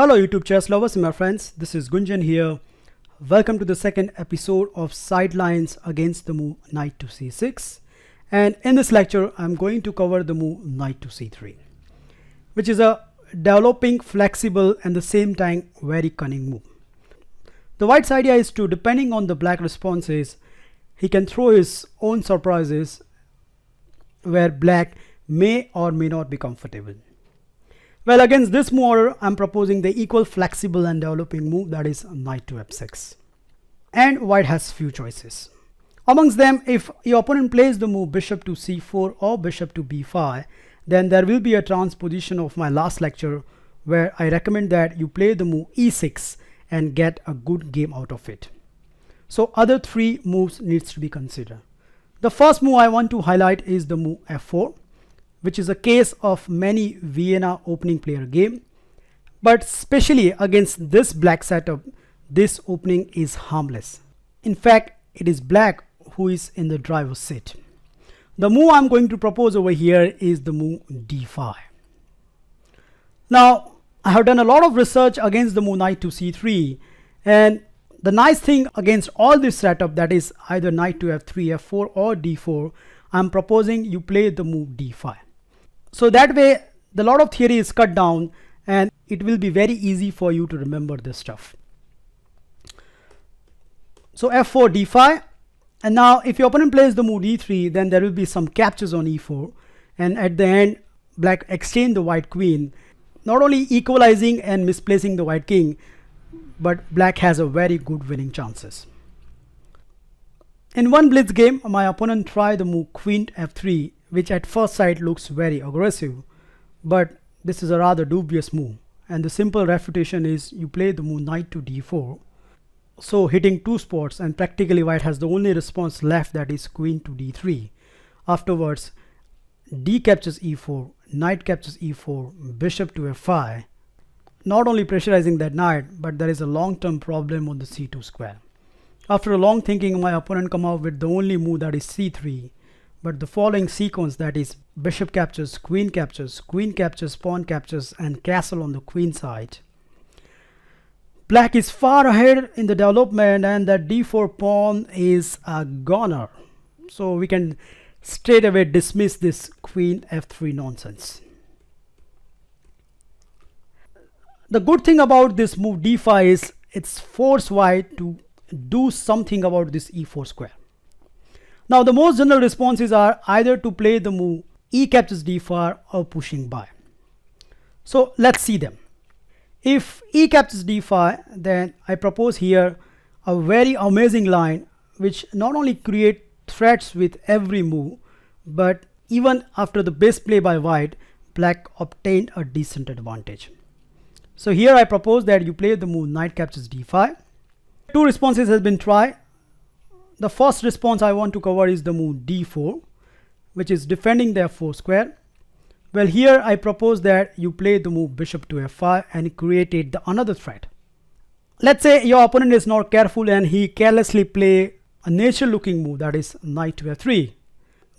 Hello YouTube chess lovers and my friends, this is Gunjan here. Welcome to the second episode of Sidelines against the move knight to c6. And in this lecture, I'm going to cover the move knight to c3, which is a developing, flexible, and at the same time very cunning move. The white's idea is to, depending on the black responses, he can throw his own surprises where black may or may not be comfortable. Well, against this move order, I'm proposing the equal, flexible, and developing move, that is knight to f6. And white has few choices. Amongst them, if your opponent plays the move bishop to c4 or bishop to b5, then there will be a transposition of my last lecture where I recommend that you play the move e6 and get a good game out of it. So other three moves needs to be considered. The first move I want to highlight is the move f4, which is a case of many Vienna opening player game, but especially against this black setup, this opening is harmless. In fact, it is black who is in the driver's seat. The move I'm going to propose over here is the move d5. Now, I have done a lot of research against the move knight to c3, and the nice thing against all this setup, that is either knight to f3, f4 or d4, I'm proposing you play the move d5. So that way, the lot of theory is cut down and it will be very easy for you to remember this stuff. So f4, d5, and now if your opponent plays the move d3, then there will be some captures on e4, and at the end, black exchange the white queen, not only equalizing and misplacing the white king, but black has a very good winning chances. In one blitz game, my opponent tried the move queen f3, which at first sight looks very aggressive, but this is a rather dubious move, and the simple refutation is you play the move knight to d4, so hitting two spots, and practically white has the only response left, that is queen to d3. Afterwards, d captures e4, knight captures e4, bishop to f5, not only pressurizing that knight, but there is a long-term problem on the c2 square. After a long thinking, my opponent come out with the only move, that is c3, but the following sequence, that is bishop captures, queen captures, pawn captures, and castle on the queen side. Black is far ahead in the development, and that d4 pawn is a goner. So we can straight away dismiss this queen f3 nonsense. The good thing about this move d5 is it's forced white to do something about this e4 square. Now the most general responses are either to play the move e captures d4 or pushing by. So let's see them. If e captures d5, then I propose here a very amazing line which not only create threats with every move, but even after the best play by white, black obtained a decent advantage. So here I propose that you play the move knight captures d5. Two responses has been tried. The first response I want to cover is the move d4, which is defending the f4 square. Well, here I propose that you play the move bishop to f5 and created another threat. Let's say your opponent is not careful and he carelessly play a natural looking move, that is knight to f3.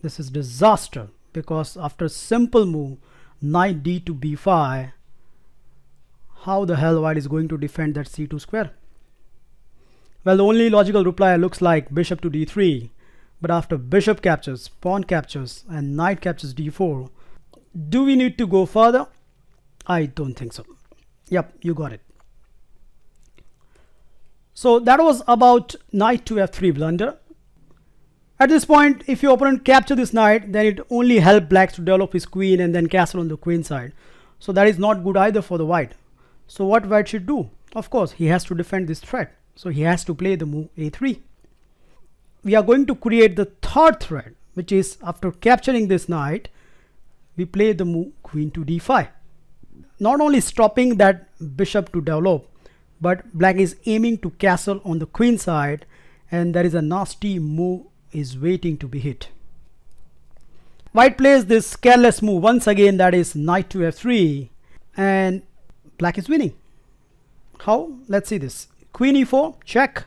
This is disaster, because after simple move knight d to b5, how the hell white is going to defend that c2 square? Well, the only logical reply looks like bishop to d3, but after bishop captures, pawn captures, and knight captures d4, do we need to go further? I don't think so. Yep, you got it. So that was about knight to f3 blunder. At this point, if your opponent captures this knight, then it only helps black to develop his queen and then castle on the queen side. So that is not good either for the white. So what white should do? Of course, he has to defend this threat. So he has to play the move a3. We are going to create the third threat, which is after capturing this knight, we play the move queen to d5. Not only stopping that bishop to develop, but black is aiming to castle on the queen side, and there is a nasty move is waiting to be hit. White plays this careless move once again, that is knight to f3, and black is winning. How? Let's see this. Queen e4, check,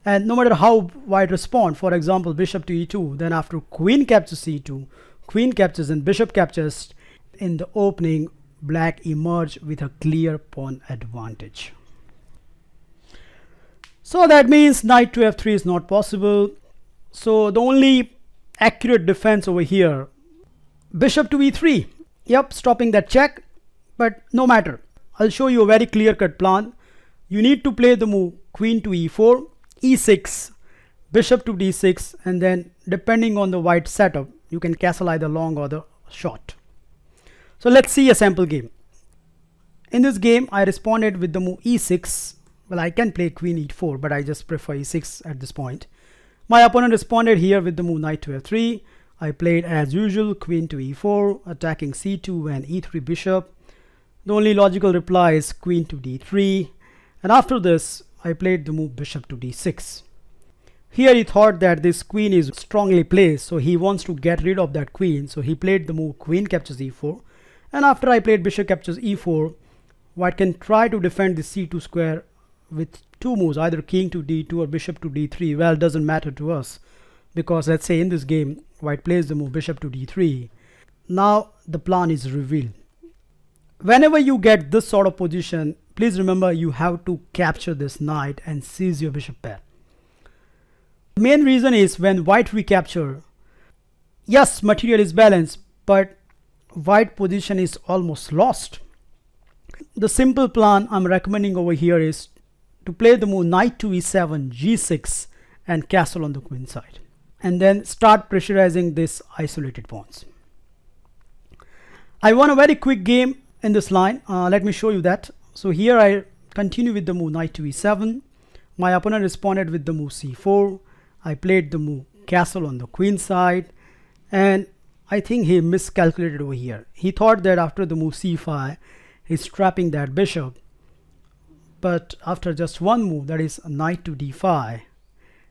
and no matter how white respond, for example bishop to e2, then after queen captures c2, queen captures and bishop captures, in the opening black emerge with a clear pawn advantage. So that means knight to f3 is not possible. So the only accurate defense over here, bishop to e3. Yep, stopping that check, but no matter. I'll show you a very clear-cut plan. You need to play the move queen to e4, e6, bishop to d6, and then depending on the white setup, you can castle either long or the short. So let's see a sample game. In this game, I responded with the move e6. Well, I can play queen e4, but I just prefer e6 at this point. My opponent responded here with the move knight to f3. I played as usual queen to e4, attacking c2 and e3 bishop. The only logical reply is queen to d3. And after this, I played the move bishop to d6. Here he thought that this queen is strongly placed, so he wants to get rid of that queen. So he played the move queen captures e4. And after I played bishop captures e4, white can try to defend the c2 square with two moves, either king to d2 or bishop to d3. Well, it doesn't matter to us, because let's say in this game, white plays the move bishop to d3. Now the plan is revealed. Whenever you get this sort of position, please remember you have to capture this knight and seize your bishop pair. The main reason is when white recapture, yes, material is balanced, but white position is almost lost. The simple plan I'm recommending over here is to play the move knight to e7, g6, and castle on the queen side, and then start pressurizing this isolated pawns. I won a very quick game in this line. Let me show you that. So here I continue with the move knight to e7. My opponent responded with the move c4. I played the move castle on the queen side, and I think he miscalculated over here. He thought that after the move c5, he's trapping that bishop. But after just one move, that is knight to d5,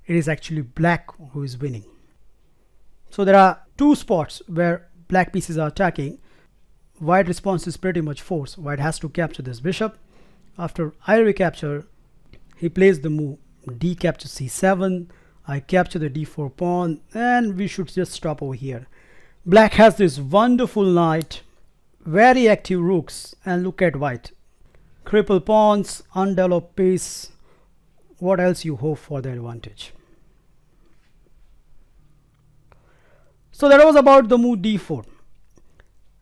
it is actually black who is winning. So there are two spots where black pieces are attacking. White response is pretty much forced. White has to capture this bishop. After I recapture, he plays the move d captures c7. I capture the d4 pawn, and we should just stop over here. Black has this wonderful knight, very active rooks, and look at white. Cripple pawns, undeveloped piece. What else you hope for the advantage? So that was about the move d4.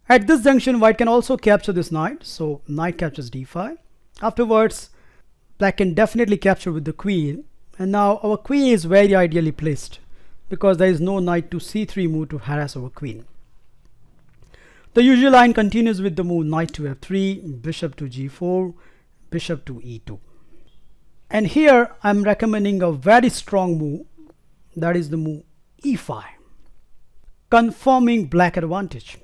At this junction, white can also capture this knight. So knight captures d5. Afterwards, black can definitely capture with the queen. And now our queen is very ideally placed because there is no knight to c3 move to harass our queen. The usual line continues with the move knight to f3, bishop to g4, bishop to e2. And here I'm recommending a very strong move, that is the move e5, confirming black advantage.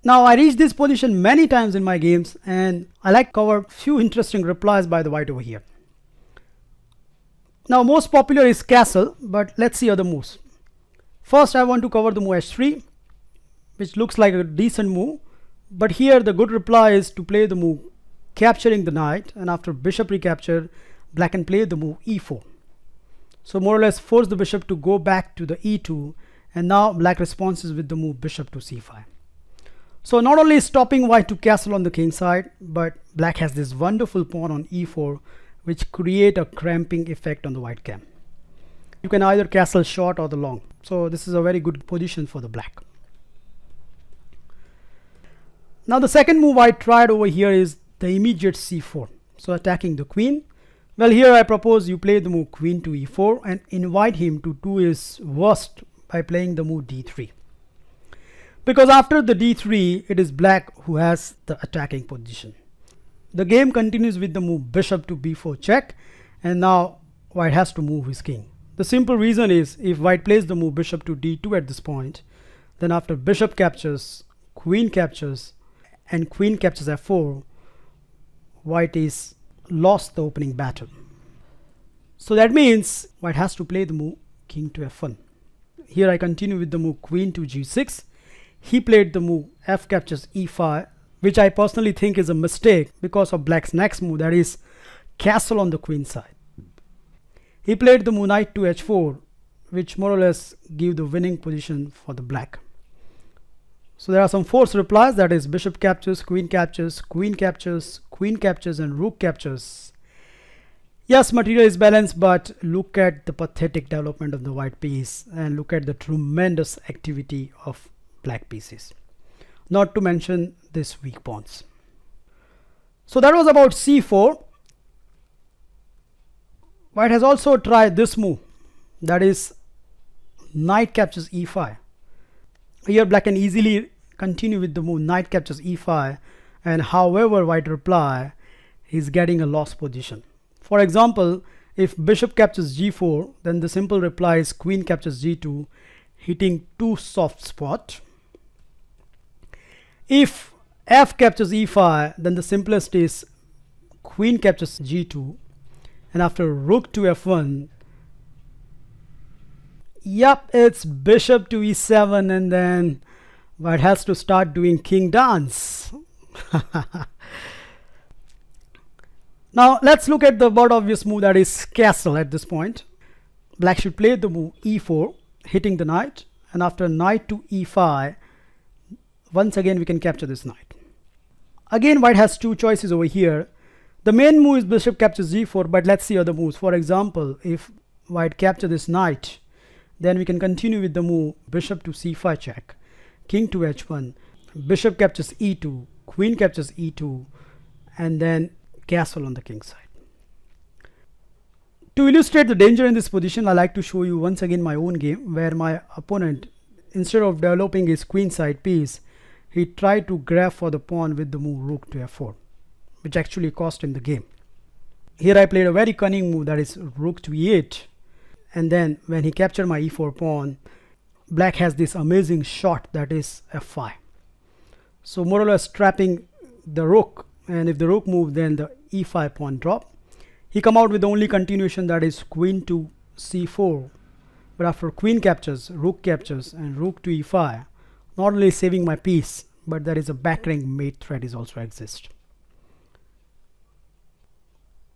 Now I reached this position many times in my games, and I like to cover few interesting replies by the white over here. Now most popular is castle, but let's see other moves. First I want to cover the move h3, which looks like a decent move, but here the good reply is to play the move capturing the knight, and after bishop recapture, black can play the move e4. So more or less force the bishop to go back to the e2, and now black responds with the move bishop to c5. So not only stopping white to castle on the king side, but black has this wonderful pawn on e4, which create a cramping effect on the white camp. You can either castle short or the long. So this is a very good position for the black. Now the second move I tried over here is the immediate c4. So attacking the queen. Well, here I propose you play the move queen to e4 and invite him to do his worst by playing the move d3. Because after the d3, it is black who has the attacking position. The game continues with the move bishop to b4 check, and now white has to move his king. The simple reason is if white plays the move bishop to d2 at this point, then after bishop captures, queen captures, and queen captures f4, white is lost the opening battle. So that means white has to play the move king to f1. Here I continue with the move queen to g6. He played the move f captures e5, which I personally think is a mistake because of black's next move, that is castle on the queen side. He played the move knight to h4, which more or less give the winning position for the black. So there are some forced replies, that is bishop captures, queen captures, queen captures, queen captures, and rook captures. Yes, material is balanced, but look at the pathetic development of the white piece and look at the tremendous activity of black pieces. Not to mention this weak pawns. So that was about c4. White has also tried this move, that is knight captures e5. Here black can easily continue with the move knight captures e5, and however white reply, he's getting a lost position. For example, if bishop captures g4, then the simple reply is queen captures g2, hitting two soft spot. If f captures e5, then the simplest is queen captures g2, and after rook to f1, yep, it's bishop to e7, and then white has to start doing king dance. Now let's look at the more obvious move, that is castle. At this point, black should play the move e4, hitting the knight, and after knight to e5, once again we can capture this knight. Again, white has two choices over here. The main move is bishop captures g4, but let's see other moves. For example, if white capture this knight, then we can continue with the move bishop to c5 check, king to h1, bishop captures e2, queen captures e2, and then castle on the king side. To illustrate the danger in this position, I like to show you once again my own game, where my opponent, instead of developing his queen side piece, he tried to grab for the pawn with the move rook to f4, which actually cost him the game. Here I played a very cunning move, that is rook to e8, and then when he captured my e4 pawn, black has this amazing shot, that is f5. So more or less trapping the rook, and if the rook moves, then the e5 pawn drop. He come out with the only continuation, that is queen to c4, but after queen captures, rook captures, and rook to e5, not only saving my piece, but there is a backrank mate threat is also exist.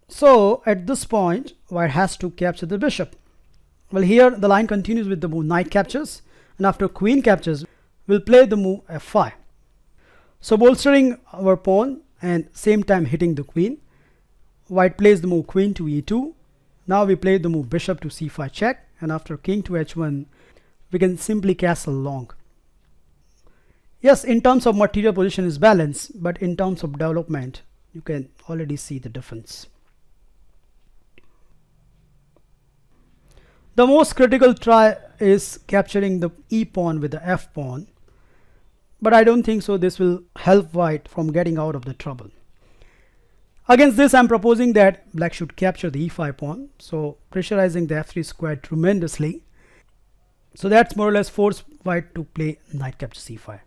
So at this point, white has to capture the bishop. Well, here the line continues with the move knight captures, and after queen captures, we'll play the move f5. So bolstering our pawn and same time hitting the queen, white plays the move queen to e2. Now we play the move bishop to c5 check, and after king to h1, we can simply castle long. Yes, in terms of material position is balanced, but in terms of development, you can already see the difference. The most critical try is capturing the e pawn with the f pawn, but I don't think so this will help white from getting out of the trouble. Against this, I'm proposing that black should capture the e5 pawn, so pressurizing the f3 square tremendously. So that's more or less force white to play knight captures c5.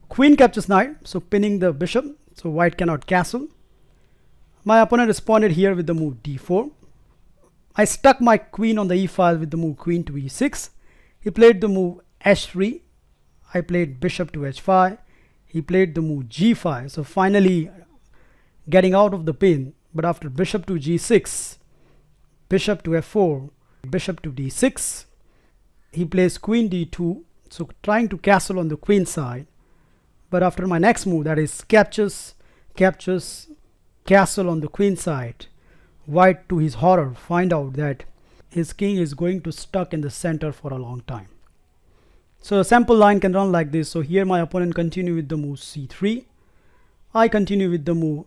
Queen captures knight, so pinning the bishop, so white cannot castle. My opponent responded here with the move d4. I stuck my queen on the e file with the move queen to e6. He played the move h3. I played bishop to h5. He played the move g5. So finally getting out of the pin. But after bishop to g6, bishop to f4, bishop to d6, he plays queen d2. So trying to castle on the queen side. But after my next move, that is captures, castle on the queen side, white to his horror find out that his king is going to stuck in the center for a long time. So a sample line can run like this. So here my opponent continue with the move c3. I continue with the move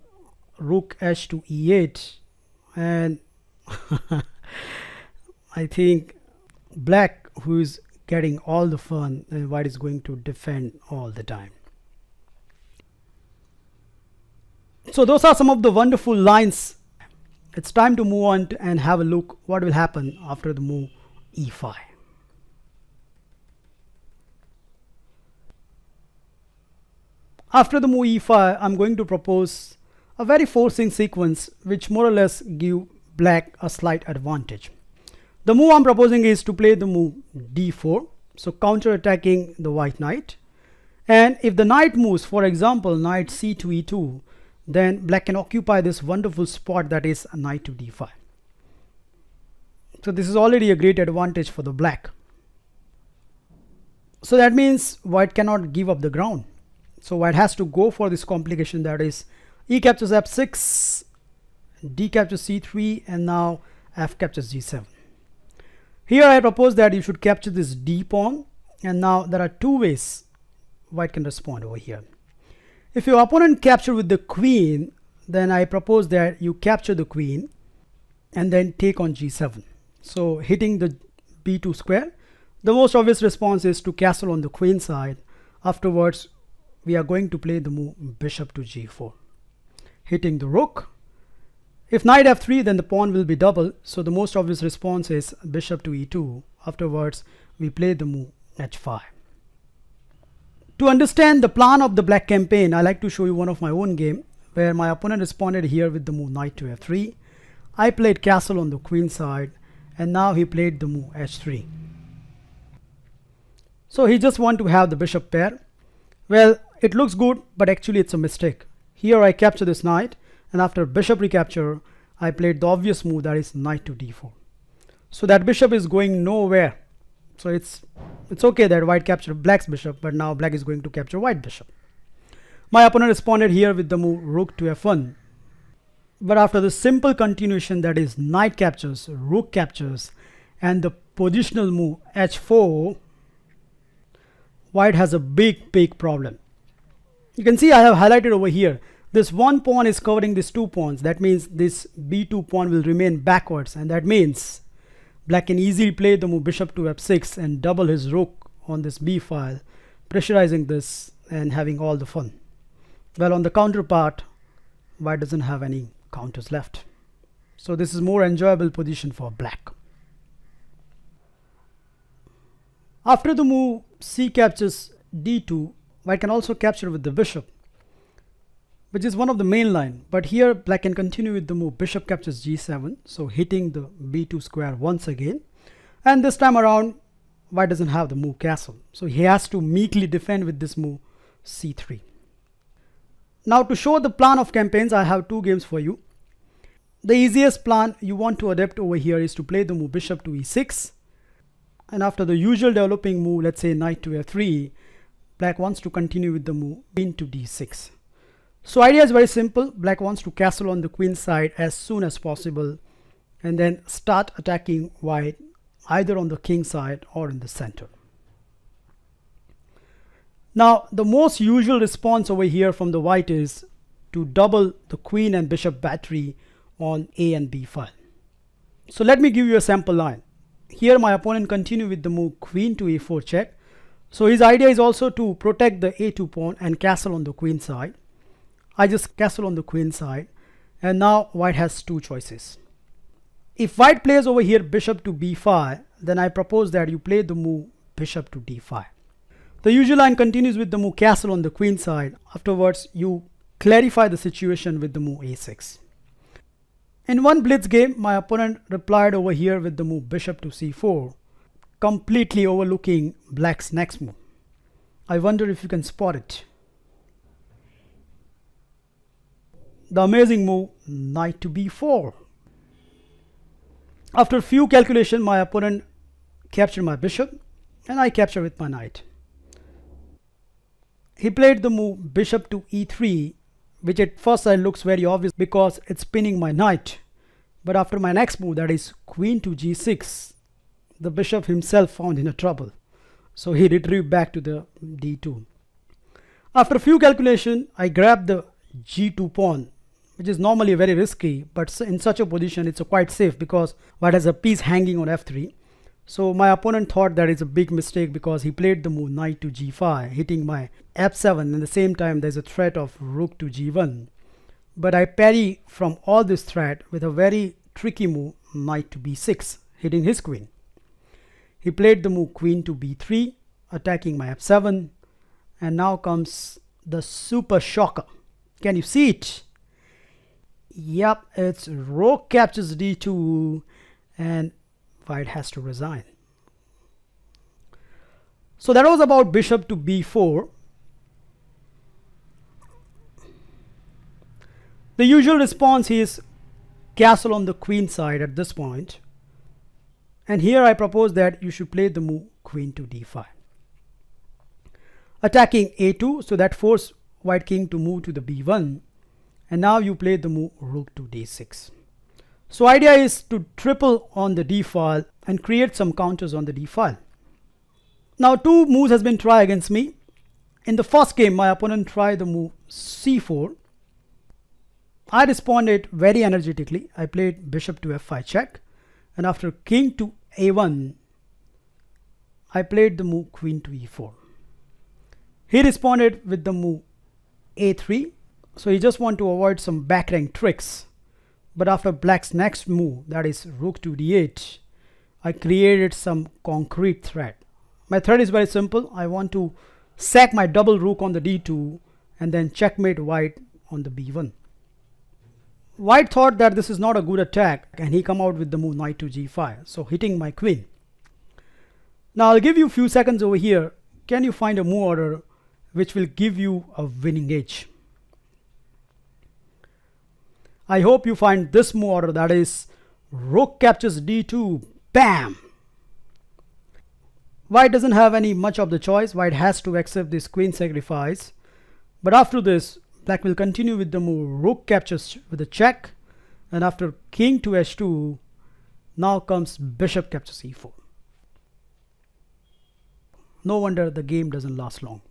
rook h to e8, and I think black, who is getting all the fun, and white is going to defend all the time. So those are some of the wonderful lines. It's time to move on and have a look what will happen after the move e5. After the move e5, I'm going to propose a very forcing sequence which more or less give black a slight advantage. The move I'm proposing is to play the move d4, so counter-attacking the white knight. And if the knight moves, for example, knight c to e2, then black can occupy this wonderful spot, that is knight to d5. So this is already a great advantage for the black. So that means white cannot give up the ground. So white has to go for this complication, that is E captures f6, D captures c3, and now f captures g7. Here I propose that you should capture this d pawn, and now there are two ways white can respond over here. If your opponent capture with the queen, then I propose that you capture the queen and then take on g7. So hitting the b2 square, the most obvious response is to castle on the queen side. Afterwards, we are going to play the move bishop to g4, hitting the rook. If knight f3, then the pawn will be double, so the most obvious response is bishop to e2. Afterwards, we play the move h5. To understand the plan of the black campaign, I like to show you one of my own game where my opponent responded here with the move knight to f3. I played castle on the queen side, and now he played the move h3. So he just want to have the bishop pair. Well, it looks good, but actually it's a mistake. Here I capture this knight, and after bishop recapture, I played the obvious move, that is knight to d4. So that bishop is going nowhere. So it's okay that white captured black's bishop, but now black is going to capture white bishop. My opponent responded here with the move rook to f1. But after the simple continuation, that is knight captures, rook captures, and the positional move h4, white has a big problem. You can see I have highlighted over here. This one pawn is covering these two pawns. That means this b2 pawn will remain backwards, and that means black can easily play the move bishop to f6 and double his rook on this b file, pressurizing this and having all the fun. Well, on the counterpart, white doesn't have any counters left. So this is more enjoyable position for black. After the move c captures d2, white can also capture with the bishop, which is one of the main line. But here black can continue with the move bishop captures g7, so hitting the b2 square once again. And this time around, white doesn't have the move castle, so he has to meekly defend with this move c3. Now to show the plan of campaigns, I have two games for you. The easiest plan you want to adapt over here is to play the move bishop to e6, and after the usual developing move, let's say knight to f3, black wants to continue with the move queen to d6. So idea is very simple. Black wants to castle on the queen side as soon as possible and then start attacking white either on the king side or in the center. Now the most usual response over here from the white is to double the queen and bishop battery on A and B file. So let me give you a sample line. Here my opponent continue with the move queen to a4 check. So his idea is also to protect the a2 pawn and castle on the queen side. I just castle on the queen side, and now white has two choices. If white plays over here bishop to b5, then I propose that you play the move bishop to d5. The usual line continues with the move castle on the queen side. Afterwards, you clarify the situation with the move a6. In one blitz game, my opponent replied over here with the move bishop to c4, completely overlooking black's next move. I wonder if you can spot it. The amazing move knight to b4. After few calculations, my opponent captured my bishop and I capture with my knight. He played the move bishop to e3, which at first sight looks very obvious because it's pinning my knight. But after my next move, that is queen to g6, the bishop himself found in a trouble. So he retrieved back to the d2. After a few calculations, I grabbed the g2 pawn, which is normally very risky, but in such a position it's quite safe because white has a piece hanging on f3. So my opponent thought that is a big mistake because he played the move knight to g5, hitting my f7, and at the same time there's a threat of rook to g1. But I parry from all this threat with a very tricky move knight to b6, hitting his queen. He played the move queen to b3, attacking my f7, and now comes the super shocker. Can you see it? Yep, it's rook captures d2 and white has to resign. So that was about bishop to b4. The usual response is castle on the queen side at this point. And here I propose that you should play the move queen to d5. attacking a2, so that forced white king to move to the b1, and now you play the move rook to d6. So idea is to triple on the d file and create some counters on the d file. Now two moves has been tried against me. In the first game, my opponent tried the move c4. I responded very energetically. I played bishop to f5 check, and after king to a1, I played the move queen to e4. He responded with the move a3, so he just want to avoid some backrank tricks. But after black's next move, that is rook to d8, I created some concrete threat. My threat is very simple. I want to sack my double rook on the d2 and then checkmate white on the b1. White thought that this is not a good attack, and he come out with the move knight to g5, so hitting my queen. Now I'll give you a few seconds over here. Can you find a move order which will give you a winning edge? I hope you find this move order, that is rook captures d2, bam! White doesn't have any much of the choice. White has to accept this queen sacrifice. But after this, black will continue with the move rook captures with a check, and after king to h2, now comes bishop captures e4. No wonder the game doesn't last long.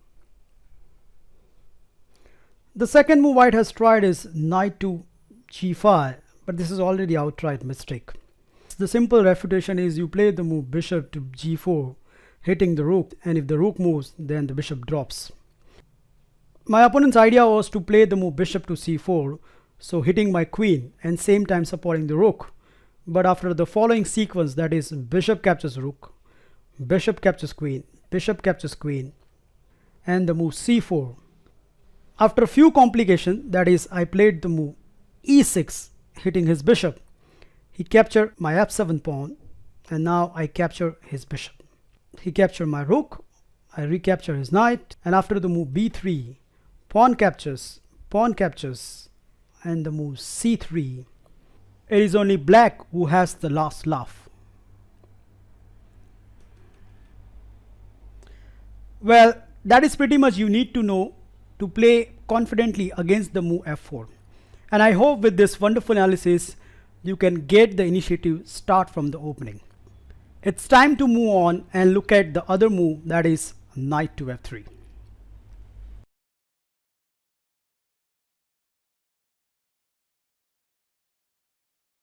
The second move white has tried is knight to g5, but this is already outright mistake. The simple refutation is you play the move bishop to g4, hitting the rook, and if the rook moves, then the bishop drops. My opponent's idea was to play the move bishop to c4, so hitting my queen and same time supporting the rook. But after the following sequence, that is bishop captures rook, bishop captures queen, and the move c4. After a few complications, that is I played the move e6, hitting his bishop. He captured my f7 pawn, and now I capture his bishop. He captured my rook, I recapture his knight, and after the move b3, pawn captures, and the move c3, it is only black who has the last laugh. Well, that is pretty much you need to know to play confidently against the move f4. And I hope with this wonderful analysis, you can get the initiative start from the opening. It's time to move on and look at the other move, that is knight to f3.